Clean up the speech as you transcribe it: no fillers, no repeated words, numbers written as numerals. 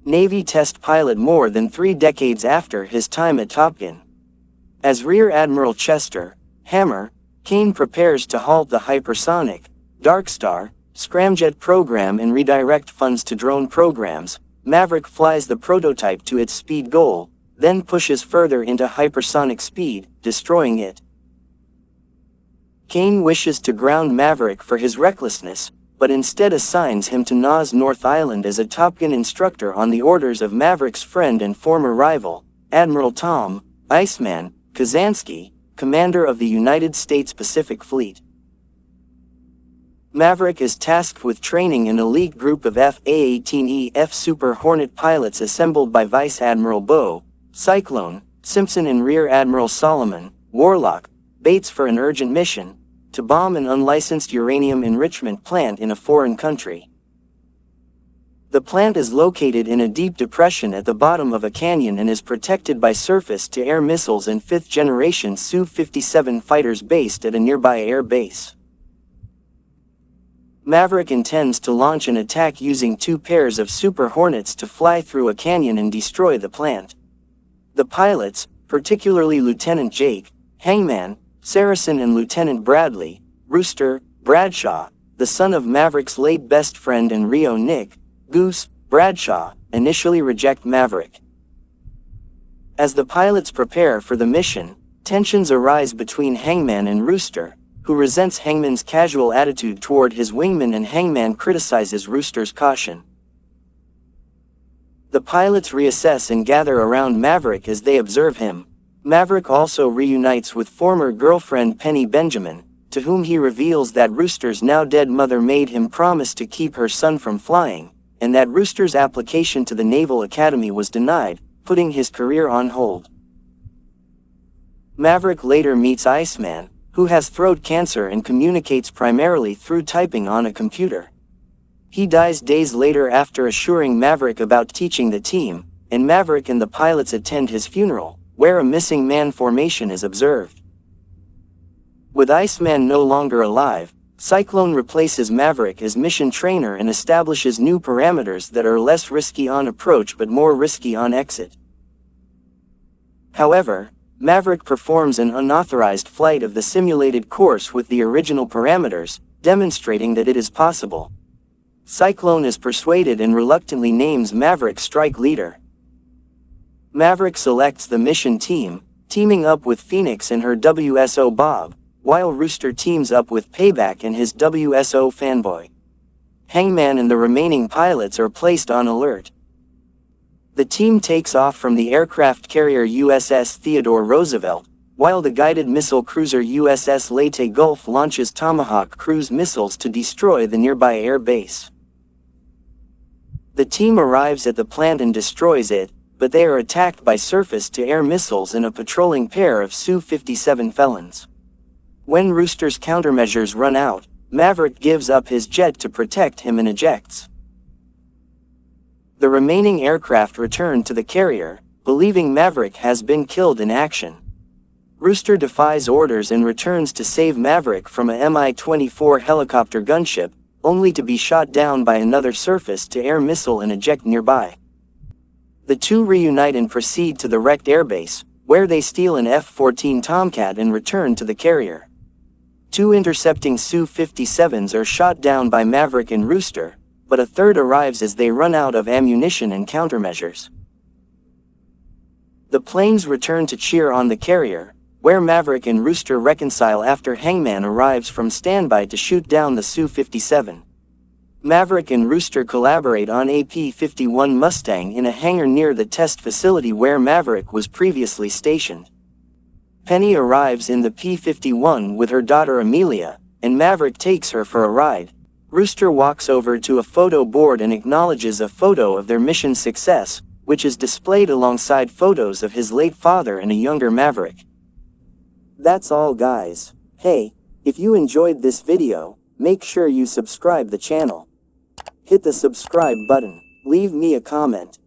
Navy test pilot more than 3 decades after his time at Top Gun. As Rear Admiral Chester Hammer Kane prepares to halt the hypersonic Darkstar scramjet program and redirect funds to drone programs, Maverick flies the prototype to its speed goal, then pushes further into hypersonic speed, destroying it. Kane wishes to ground Maverick for his recklessness, but instead assigns him to NAS North Island as a Top Gun instructor on the orders of Maverick's friend and former rival, Admiral Tom Iceman Kazansky, commander of the United States Pacific Fleet. Maverick is tasked with training an elite group of F/A-18E/F Super Hornet pilots assembled by Vice Admiral Bo Cyclone Simpson and Rear Admiral Solomon Warlock Bates for an urgent mission to bomb an unlicensed uranium enrichment plant in a foreign country. The plant is located in a deep depression at the bottom of a canyon and is protected by surface-to-air missiles and 5th-generation Su-57 fighters based at a nearby air base. Maverick intends to launch an attack using 2 pairs of Super Hornets to fly through a canyon and destroy the plant. The pilots, particularly Lieutenant Jake Hangman Saracen and Lieutenant Bradley Rooster Bradshaw, the son of Maverick's late best friend and Rio Nick Goose Bradshaw, initially reject Maverick. As the pilots prepare for the mission, tensions arise between Hangman and Rooster, who resents Hangman's casual attitude toward his wingman, and Hangman criticizes Rooster's caution. The pilots reassess and gather around Maverick as they observe him. Maverick also reunites with former girlfriend Penny Benjamin, to whom he reveals that Rooster's now dead mother made him promise to keep her son from flying, and that Rooster's application to the Naval Academy was denied, putting his career on hold. Maverick later meets Iceman, who has throat cancer and communicates primarily through typing on a computer. He dies days later after assuring Maverick about teaching the team, and Maverick and the pilots attend his funeral, where a missing man formation is observed. With Iceman no longer alive, Cyclone replaces Maverick as mission trainer and establishes new parameters that are less risky on approach but more risky on exit. However, Maverick performs an unauthorized flight of the simulated course with the original parameters, demonstrating that it is possible. Cyclone is persuaded and reluctantly names Maverick strike leader. Maverick selects the mission team, teaming up with Phoenix and her WSO Bob, while Rooster teams up with Payback and his WSO Fanboy. Hangman and the remaining pilots are placed on alert. The team takes off from the aircraft carrier USS Theodore Roosevelt, while the guided missile cruiser USS Leyte Gulf launches Tomahawk cruise missiles to destroy the nearby air base. The team arrives at the plant and destroys it, but they are attacked by surface-to-air missiles and a patrolling pair of Su-57 felons. When Rooster's countermeasures run out, Maverick gives up his jet to protect him and ejects. The remaining aircraft return to the carrier, believing Maverick has been killed in action. Rooster defies orders and returns to save Maverick from a Mi-24 helicopter gunship, only to be shot down by another surface-to-air missile and eject nearby. The two reunite and proceed to the wrecked airbase, where they steal an F-14 Tomcat and return to the carrier. 2 intercepting Su-57s are shot down by Maverick and Rooster, but a third arrives as they run out of ammunition and countermeasures. The planes return to cheer on the carrier, where Maverick and Rooster reconcile after Hangman arrives from standby to shoot down the Su-57. Maverick and Rooster collaborate on a P-51 Mustang in a hangar near the test facility where Maverick was previously stationed. Penny arrives in the P-51 with her daughter Amelia, and Maverick takes her for a ride. Rooster walks over to a photo board and acknowledges a photo of their mission success, which is displayed alongside photos of his late father and a younger Maverick. That's all, guys. Hey, if you enjoyed this video, make sure you subscribe the channel. Hit the subscribe button, leave me a comment,